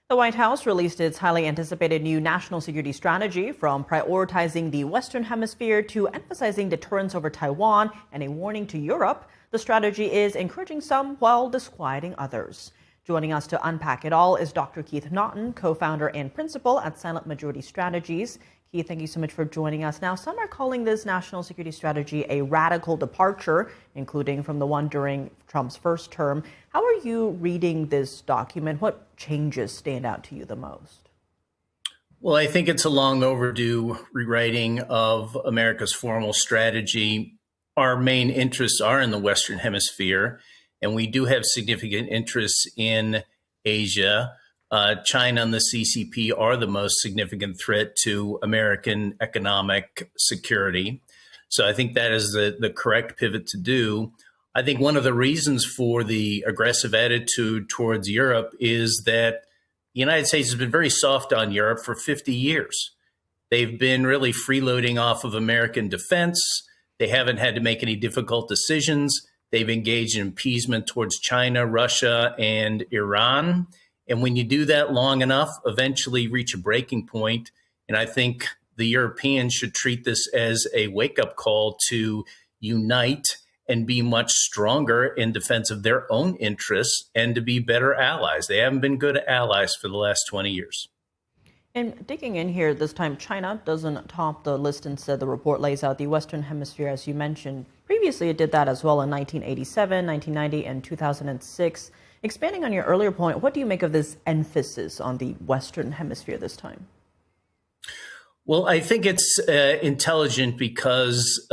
The White House released its highly anticipated new national security strategy, from prioritizing the Western Hemisphere to emphasizing deterrence over Taiwan and a warning to Europe. The strategy is encouraging some while disquieting others. Joining us to unpack it all is Dr. Keith Naughton, co-founder and principal at Silent Majority Strategies. Keith, thank you so much for joining us. Now, some are calling this national security strategy a radical departure, including from the one during Trump's first term. How are you reading this document? What changes stand out to you the most? Well, I think it's a long overdue rewriting of America's formal strategy. Our main interests are in the Western Hemisphere, and we do have significant interests in Asia. China and the CCP are the most significant threat to American economic security. So I think that is the correct pivot to do. I think one of the reasons for the aggressive attitude towards Europe is that the United States has been very soft on Europe for 50 years. They've been really freeloading off of American defense. They haven't had to make any difficult decisions. They've engaged in appeasement towards China, Russia, and Iran. And when you do that long enough, eventually reach a breaking point. And I think the Europeans should treat this as a wake-up call to unite and be much stronger in defense of their own interests and to be better allies. They haven't been good allies for the last 20 years. And digging in here, this time China doesn't top the list. Instead, the report lays out the Western Hemisphere, as you mentioned. Previously, it did that as well in 1987, 1990, and 2006. Expanding on your earlier point, what do you make of this emphasis on the Western Hemisphere this time? Well, I think it's intelligent because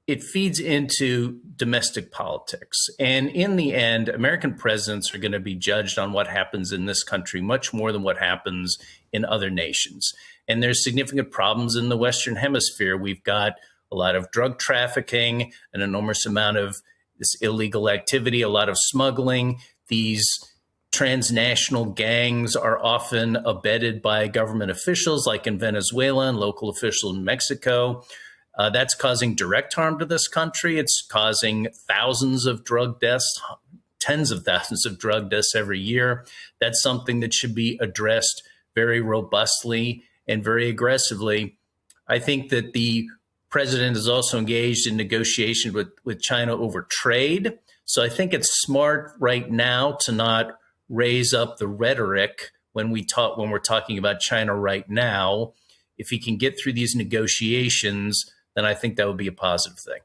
it feeds into domestic politics. And in the end, American presidents are going to be judged on what happens in this country much more than what happens in other nations. And there's significant problems in the Western Hemisphere. We've got a lot of drug trafficking, an enormous amount of this illegal activity, a lot of smuggling. These transnational gangs are often abetted by government officials, like in Venezuela and local officials in Mexico. That's causing direct harm to this country. It's causing thousands of drug deaths, tens of thousands of drug deaths every year. That's something that should be addressed very robustly and very aggressively. I think that the president is also engaged in negotiation with China over trade. So I think it's smart right now to not raise up the rhetoric when we're talking about China right now. If he can get through these negotiations, then I think that would be a positive thing.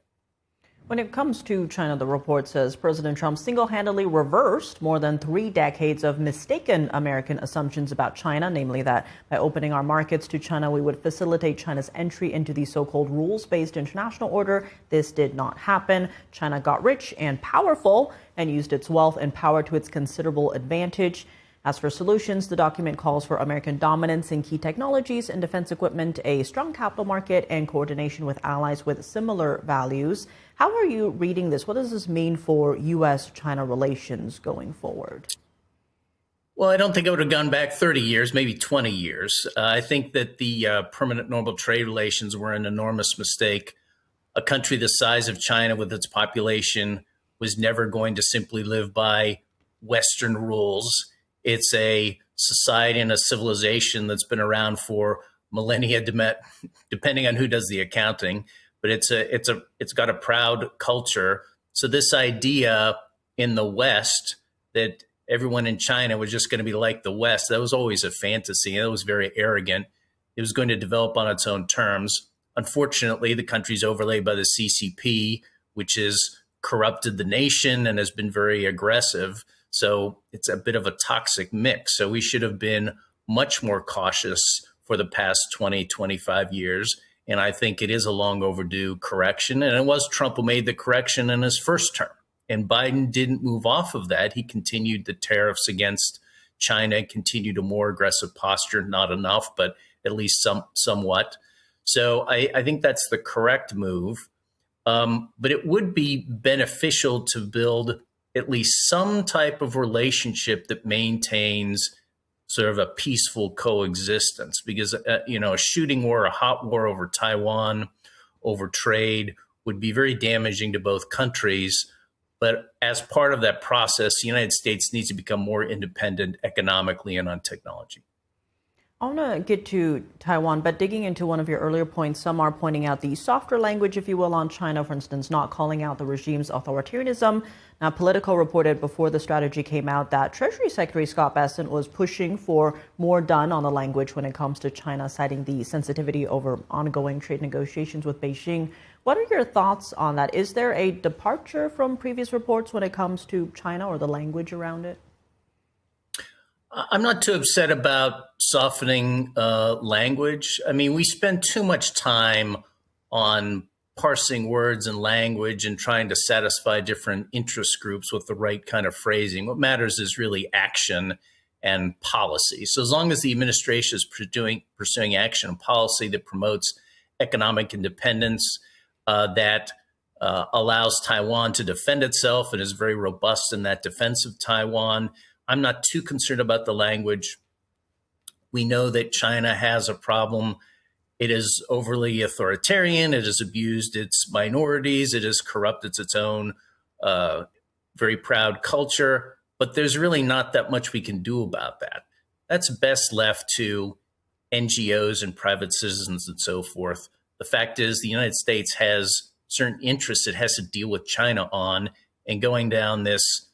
When it comes to China, the report says President Trump single-handedly reversed more than 3 decades of mistaken American assumptions about China, namely that by opening our markets to China, we would facilitate China's entry into the so-called rules-based international order. This did not happen. China got rich and powerful and used its wealth and power to its considerable advantage. As for solutions, the document calls for American dominance in key technologies and defense equipment, a strong capital market, and coordination with allies with similar values. How are you reading this? What does this mean for U.S.-China relations going forward? Well, I don't think it would have gone back 30 years, maybe 20 years. I think that the permanent normal trade relations were an enormous mistake. A country the size of China with its population was never going to simply live by Western rules. It's a society and a civilization that's been around for millennia, depending on who does the accounting. But it's got a proud culture. So this idea in the West that everyone in China was just going to be like the West, that was always a fantasy. That was very arrogant. It was going to develop on its own terms. Unfortunately, the country's overlaid by the CCP, which has corrupted the nation and has been very aggressive. So it's a bit of a toxic mix. So we should have been much more cautious for the past 20, 25 years. And I think it is a long overdue correction. And it was Trump who made the correction in his first term. And Biden didn't move off of that. He continued the tariffs against China, continued a more aggressive posture, not enough, but at least somewhat. So I think that's the correct move. But it would be beneficial to build at least some type of relationship that maintains sort of a peaceful coexistence, because, a shooting war, a hot war over Taiwan, over trade would be very damaging to both countries. But as part of that process, the United States needs to become more independent economically and on technology. I want to get to Taiwan, but digging into one of your earlier points, some are pointing out the softer language, if you will, on China, for instance, not calling out the regime's authoritarianism. Now, Politico reported before the strategy came out that Treasury Secretary Scott Bessent was pushing for more done on the language when it comes to China, citing the sensitivity over ongoing trade negotiations with Beijing. What are your thoughts on that? Is there a departure from previous reports when it comes to China or the language around it? I'm not too upset about softening language. I mean, we spend too much time on parsing words and language and trying to satisfy different interest groups with the right kind of phrasing. What matters is really action and policy. So as long as the administration is pursuing action and policy that promotes economic independence, that allows Taiwan to defend itself and is very robust in that defense of Taiwan, I'm not too concerned about the language. We know that China has a problem. It is overly authoritarian. It has abused its minorities. It has corrupted its own very proud culture. But there's really not that much we can do about that. That's best left to NGOs and private citizens and so forth. The fact is the United States has certain interests it has to deal with China on, and going down this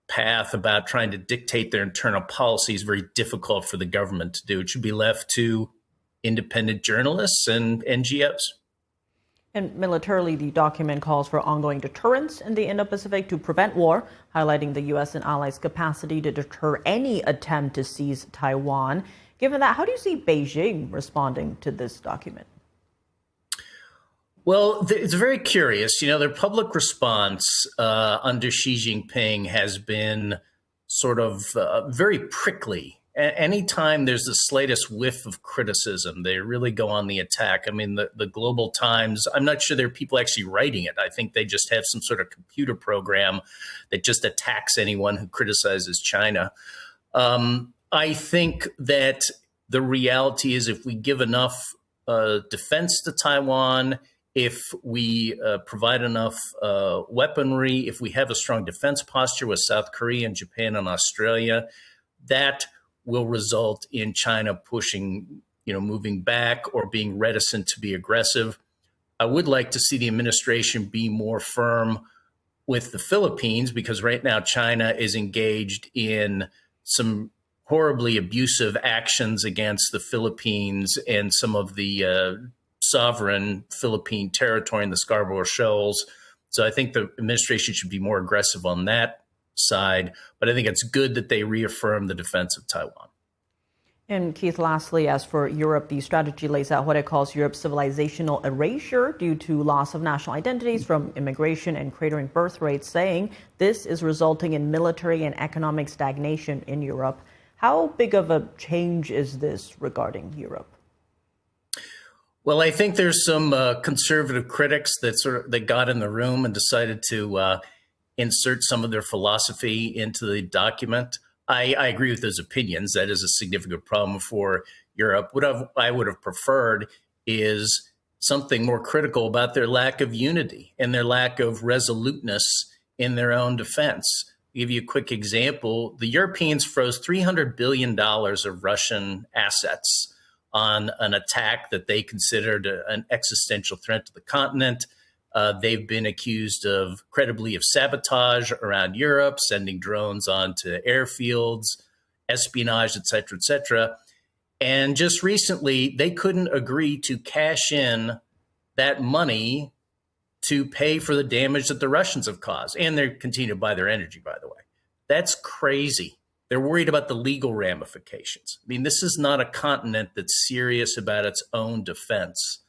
path about trying to dictate their internal policy is very difficult for the government to do. It should be left to independent journalists and NGOs. And militarily, the document calls for ongoing deterrence in the Indo-Pacific to prevent war, highlighting the U.S. and allies' capacity to deter any attempt to seize Taiwan. Given that, how do you see Beijing responding to this document? Well, it's very curious. You know, their public response under Xi Jinping has been sort of very prickly. Anytime there's the slightest whiff of criticism, they really go on the attack. I mean, the Global Times, I'm not sure there are people actually writing it. I think they just have some sort of computer program that just attacks anyone who criticizes China. I think that the reality is if we give enough defense to Taiwan, if we provide enough weaponry, if we have a strong defense posture with South Korea and Japan and Australia, that will result in China pushing, moving back or being reticent to be aggressive. I would like to see the administration be more firm with the Philippines, because right now China is engaged in some horribly abusive actions against the Philippines and some of the sovereign Philippine territory in the Scarborough Shoals. So I think the administration should be more aggressive on that side. But I think it's good that they reaffirm the defense of Taiwan. And Keith, lastly, as for Europe, the strategy lays out what it calls Europe's civilizational erasure due to loss of national identities from immigration and cratering birth rates, saying this is resulting in military and economic stagnation in Europe. How big of a change is this regarding Europe? Well, I think there's some conservative critics that got in the room and decided to insert some of their philosophy into the document. I agree with those opinions. That is a significant problem for Europe. What I would have preferred is something more critical about their lack of unity and their lack of resoluteness in their own defense. I'll give you a quick example. The Europeans froze $300 billion of Russian assets on an attack that they considered an existential threat to the continent. They've been accused credibly of sabotage around Europe, sending drones onto airfields, espionage, et cetera, et cetera. And just recently, they couldn't agree to cash in that money to pay for the damage that the Russians have caused. And they continue to buy their energy, by the way. That's crazy. They're worried about the legal ramifications. I mean, this is not a continent that's serious about its own defense.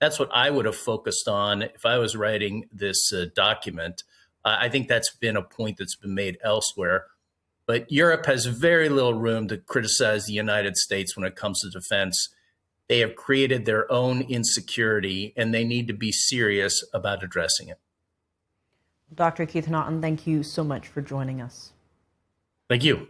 That's what I would have focused on if I was writing this document. I think that's been a point that's been made elsewhere. But Europe has very little room to criticize the United States when it comes to defense. They have created their own insecurity, and they need to be serious about addressing it. Dr. Keith Naughton, thank you so much for joining us. Thank you.